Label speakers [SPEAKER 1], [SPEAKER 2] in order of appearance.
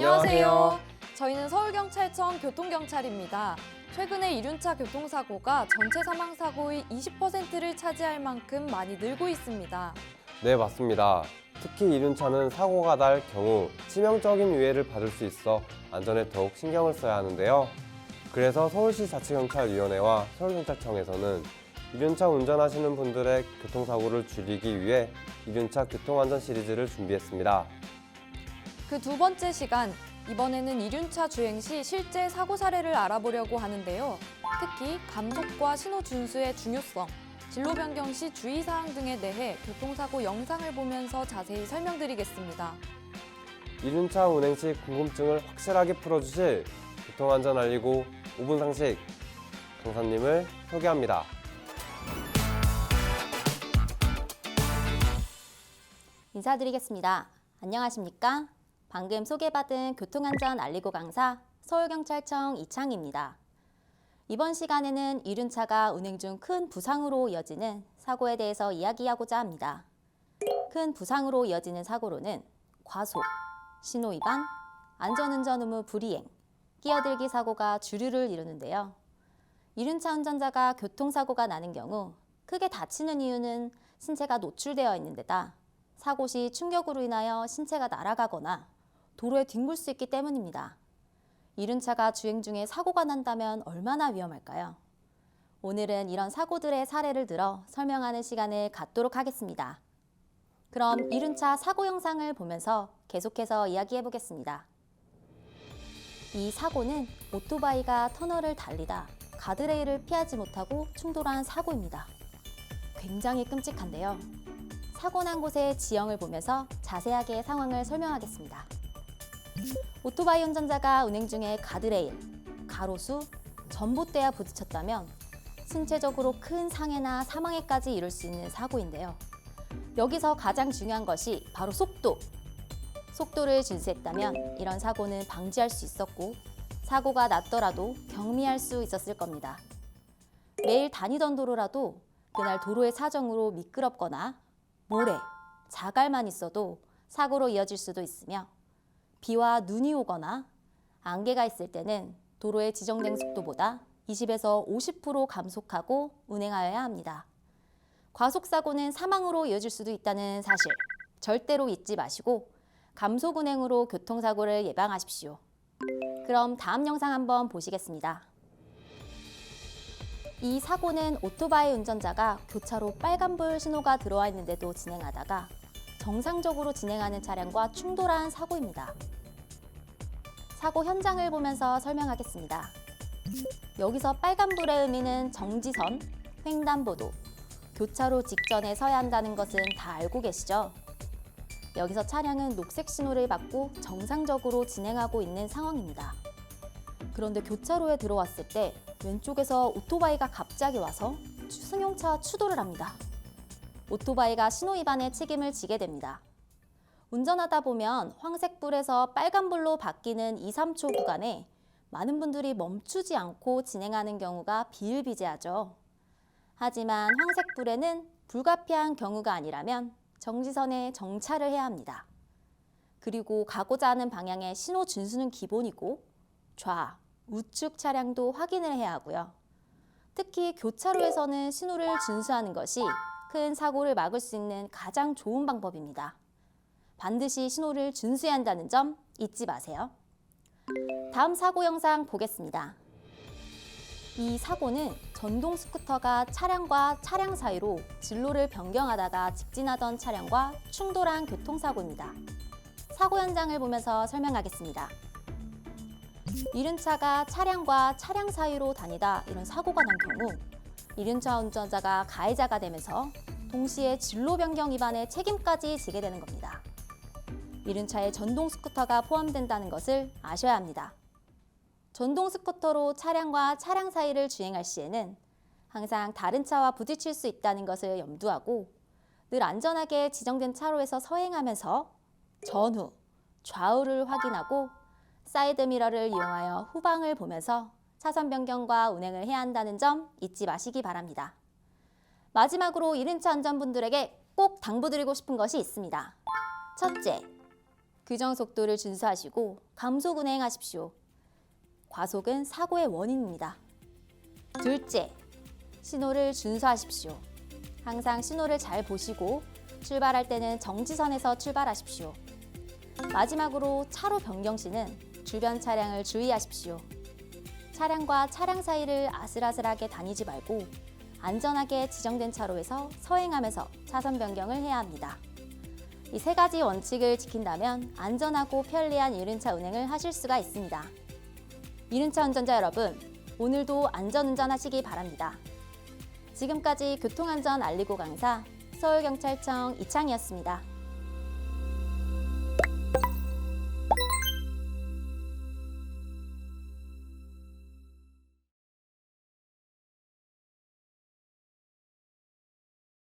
[SPEAKER 1] 안녕하세요. 저희는 서울경찰청 교통경찰입니다. 최근에 이륜차 교통사고가 전체 사망사고의 20%를 차지할 만큼 많이 늘고 있습니다.
[SPEAKER 2] 네, 맞습니다. 특히 이륜차는 사고가 날 경우 치명적인 위해를 받을 수 있어 안전에 더욱 신경을 써야 하는데요. 그래서 서울시 자치경찰위원회와 서울경찰청에서는 이륜차 운전하시는 분들의 교통사고를 줄이기 위해 이륜차 교통안전 시리즈를 준비했습니다.
[SPEAKER 1] 그 두 번째 시간, 이번에는 이륜차 주행 시 실제 사고 사례를 알아보려고 하는데요. 특히 감속과 신호 준수의 중요성, 진로 변경 시 주의사항 등에 대해 교통사고 영상을 보면서 자세히 설명드리겠습니다.
[SPEAKER 2] 이륜차 운행 시 궁금증을 확실하게 풀어주실 교통안전 알리고 5분 상식 강사님을 소개합니다.
[SPEAKER 3] 인사드리겠습니다. 안녕하십니까? 방금 소개받은 교통안전 알리고 강사 서울경찰청 이창희입니다. 이번 시간에는 이륜차가 운행 중 큰 부상으로 이어지는 사고에 대해서 이야기하고자 합니다. 큰 부상으로 이어지는 사고로는 과속, 신호위반, 안전운전 의무 불이행, 끼어들기 사고가 주류를 이루는데요. 이륜차 운전자가 교통사고가 나는 경우 크게 다치는 이유는 신체가 노출되어 있는 데다 사고 시 충격으로 인하여 신체가 날아가거나 도로에 뒹굴 수 있기 때문입니다. 이륜차가 주행 중에 사고가 난다면 얼마나 위험할까요? 오늘은 이런 사고들의 사례를 들어 설명하는 시간을 갖도록 하겠습니다. 그럼 이륜차 사고 영상을 보면서 계속해서 이야기해 보겠습니다. 이 사고는 오토바이가 터널을 달리다 가드레일을 피하지 못하고 충돌한 사고입니다. 굉장히 끔찍한데요. 사고 난 곳의 지형을 보면서 자세하게 상황을 설명하겠습니다. 오토바이 운전자가 운행 중에 가드레일, 가로수, 전봇대와 부딪혔다면 신체적으로 큰 상해나 사망에까지 이를 수 있는 사고인데요. 여기서 가장 중요한 것이 바로 속도. 속도를 준수했다면 이런 사고는 방지할 수 있었고 사고가 났더라도 경미할 수 있었을 겁니다. 매일 다니던 도로라도 그날 도로의 사정으로 미끄럽거나 모래, 자갈만 있어도 사고로 이어질 수도 있으며 비와 눈이 오거나 안개가 있을 때는 도로의 지정된 속도보다 20에서 50% 감속하고 운행하여야 합니다. 과속사고는 사망으로 이어질 수도 있다는 사실 절대로 잊지 마시고 감속 운행으로 교통사고를 예방하십시오. 그럼 다음 영상 한번 보시겠습니다. 이 사고는 오토바이 운전자가 교차로 빨간불 신호가 들어와 있는데도 진행하다가 정상적으로 진행하는 차량과 충돌한 사고입니다. 사고 현장을 보면서 설명하겠습니다. 여기서 빨간불의 의미는 정지선, 횡단보도, 교차로 직전에 서야 한다는 것은 다 알고 계시죠? 여기서 차량은 녹색 신호를 받고 정상적으로 진행하고 있는 상황입니다. 그런데 교차로에 들어왔을 때 왼쪽에서 오토바이가 갑자기 와서 승용차와 추돌을 합니다. 오토바이가 신호위반의 책임을 지게 됩니다. 운전하다 보면 황색불에서 빨간불로 바뀌는 2, 3초 구간에 많은 분들이 멈추지 않고 진행하는 경우가 비일비재하죠. 하지만 황색불에는 불가피한 경우가 아니라면 정지선에 정차를 해야 합니다. 그리고 가고자 하는 방향의 신호 준수는 기본이고 좌, 우측 차량도 확인을 해야 하고요. 특히 교차로에서는 신호를 준수하는 것이 큰 사고를 막을 수 있는 가장 좋은 방법입니다. 반드시 신호를 준수해야 한다는 점 잊지 마세요. 다음 사고 영상 보겠습니다. 이 사고는 전동 스쿠터가 차량과 차량 사이로 진로를 변경하다가 직진하던 차량과 충돌한 교통사고입니다. 사고 현장을 보면서 설명하겠습니다. 이륜차가 차량과 차량 사이로 다니다 이런 사고가 난 경우 이륜차 운전자가 가해자가 되면서 동시에 진로 변경 위반의 책임까지 지게 되는 겁니다. 이륜차에 전동 스쿠터가 포함된다는 것을 아셔야 합니다. 전동 스쿠터로 차량과 차량 사이를 주행할 시에는 항상 다른 차와 부딪힐 수 있다는 것을 염두하고 늘 안전하게 지정된 차로에서 서행하면서 전후, 좌우를 확인하고 사이드미러를 이용하여 후방을 보면서 차선 변경과 운행을 해야 한다는 점 잊지 마시기 바랍니다. 마지막으로 이륜차 운전분들에게 꼭 당부드리고 싶은 것이 있습니다. 첫째, 규정 속도를 준수하시고 감속 운행하십시오. 과속은 사고의 원인입니다. 둘째, 신호를 준수하십시오. 항상 신호를 잘 보시고 출발할 때는 정지선에서 출발하십시오. 마지막으로 차로 변경 시는 주변 차량을 주의하십시오. 차량과 차량 사이를 아슬아슬하게 다니지 말고 안전하게 지정된 차로에서 서행하면서 차선 변경을 해야 합니다. 이 세 가지 원칙을 지킨다면 안전하고 편리한 이륜차 운행을 하실 수가 있습니다. 이륜차 운전자 여러분, 오늘도 안전운전 하시기 바랍니다. 지금까지 교통안전 알리고 강사 서울경찰청 이창이었습니다.